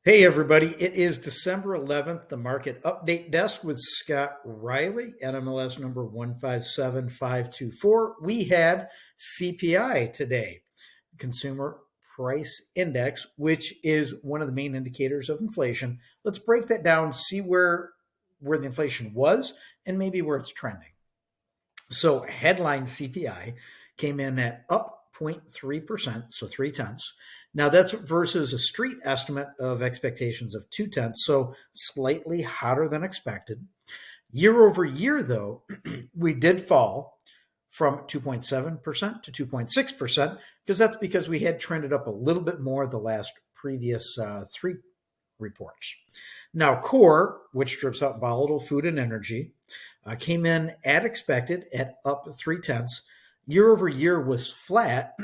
Hey, everybody. It is December 11th, the market update desk with Scott Riley, NMLS number 157524. We had CPI today, Consumer Price Index, which is one of the main indicators of inflation. Let's break that down, see where the inflation was, and maybe where it's trending. So, headline CPI came in at up 0.3%, so 3 tenths. Now, that's versus a street estimate of expectations of 2 tenths, so slightly hotter than expected. Year over year, though, we did fall from 2.7% to 2.6%, because we had trended up a little bit more the last previous three reports. Now, core, which strips out volatile food and energy, came in at expected at up 3 tenths. Year over year was flat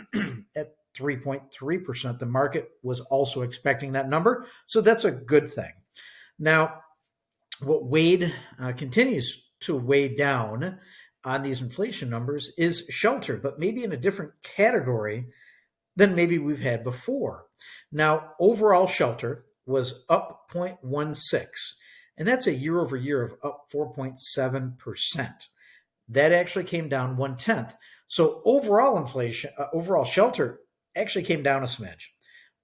at 3.3%. The market was also expecting that number, so that's a good thing. Now, what continues to weigh down on these inflation numbers is shelter, but maybe in a different category than maybe we've had before. Now, overall shelter was up 0.16, and that's a year over year of up 4.7%. That actually came down 1 tenth. So overall shelter actually came down a smidge.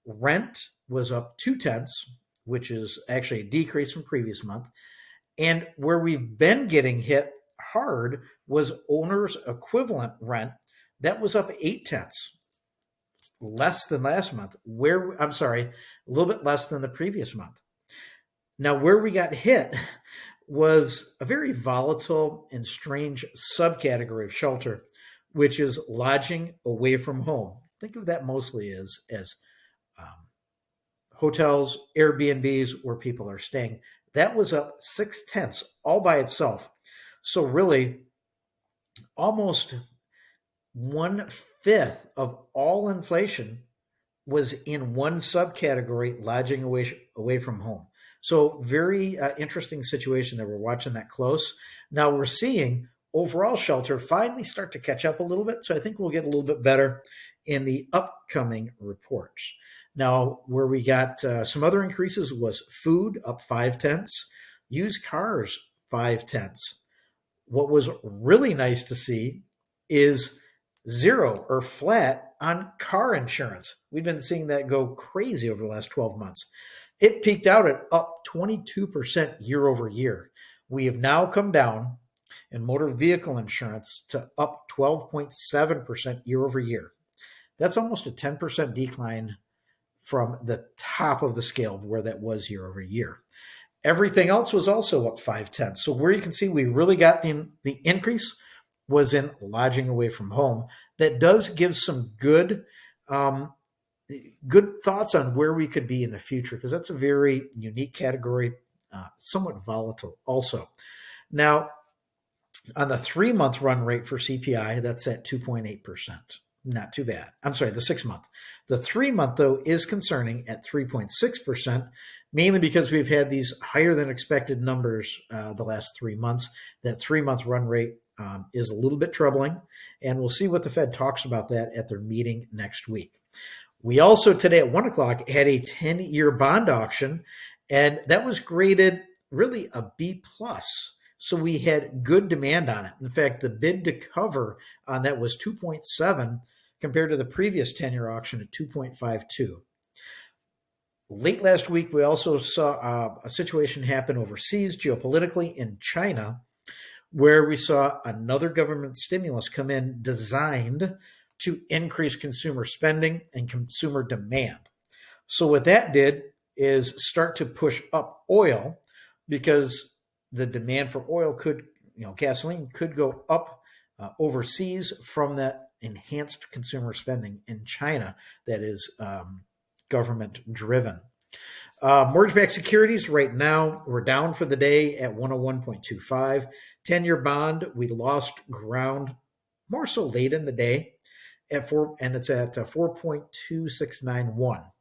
Rent was up 2 tenths, which is actually a decrease from previous month. And where we've been getting hit hard was owner's equivalent rent. That was up 8 tenths, less than last month. A little bit less than the previous month. Now, where we got hit was a very volatile and strange subcategory of shelter, which is lodging away from home. Think of that mostly as hotels, Airbnbs, where people are staying. That was up 6 tenths all by itself. So really, almost 1/5 of all inflation was in one subcategory, lodging away from home. So very interesting situation that we're watching that close. Now we're seeing overall shelter finally start to catch up a little bit. So I think we'll get a little bit better in the upcoming reports. Now, where we got some other increases was food up 5 tenths, used cars 5 tenths. What was really nice to see is zero or flat on car insurance. We've been seeing that go crazy over the last 12 months. It peaked out at up 22% year over year. We have now come down in motor vehicle insurance to up 12.7% year over year. That's almost a 10% decline from the top of the scale of where that was year over year. Everything else was also up 5 tenths. So where you can see we really got the increase was in lodging away from home. That does give some good thoughts on where we could be in the future, because that's a very unique category, somewhat volatile also. Now, on the 3-month run rate for CPI, that's at 2.8%. Not too bad. I'm sorry, the 6-month. The 3-month, though, is concerning at 3.6%, mainly because we've had these higher than expected numbers the last 3 months. That 3-month run rate is a little bit troubling, and we'll see what the Fed talks about that at their meeting next week. We also today at 1 o'clock had a 10-year bond auction, and that was graded really a B+. So we had good demand on it. In fact, the bid to cover on that was 2.7 compared to the previous 10-year auction at 2.52. Late last week, we also saw a situation happen overseas geopolitically in China, where we saw another government stimulus come in designed to increase consumer spending and consumer demand. So what that did is start to push up oil, because the demand for oil gasoline could go up overseas from that enhanced consumer spending in China that is government driven. Mortgage-backed securities right now, we're down for the day at 101.25. 10-year bond, we lost ground more so late in the day at 4, and it's at 4.2691.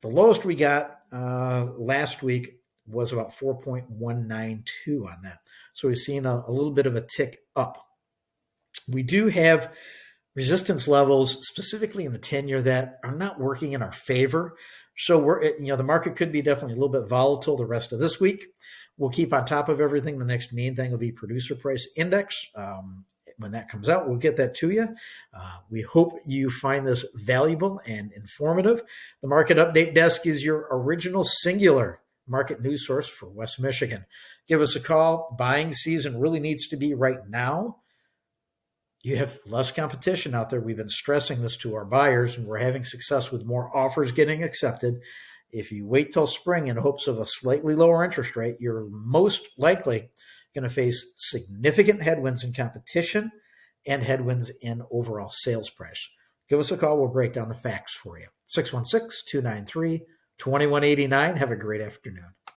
The lowest we got last week was about 4.192 on that. So we've seen a little bit of a tick up. We do have resistance levels, specifically in the 10-year, that are not working in our favor. So the market could be definitely a little bit volatile the rest of this week. We'll keep on top of everything. The next main thing will be producer price index. When that comes out, we'll get that to you. We hope you find this valuable and informative. The Market Update Desk is your original singular market news source for West Michigan. Give us a call. Buying season really needs to be right now. You have less competition out there. We've been stressing this to our buyers, and we're having success with more offers getting accepted. If you wait till spring in hopes of a slightly lower interest rate, you're most likely going to face significant headwinds in competition and headwinds in overall sales price. Give us a call. We'll break down the facts for you. 616-293-2189. Have a great afternoon.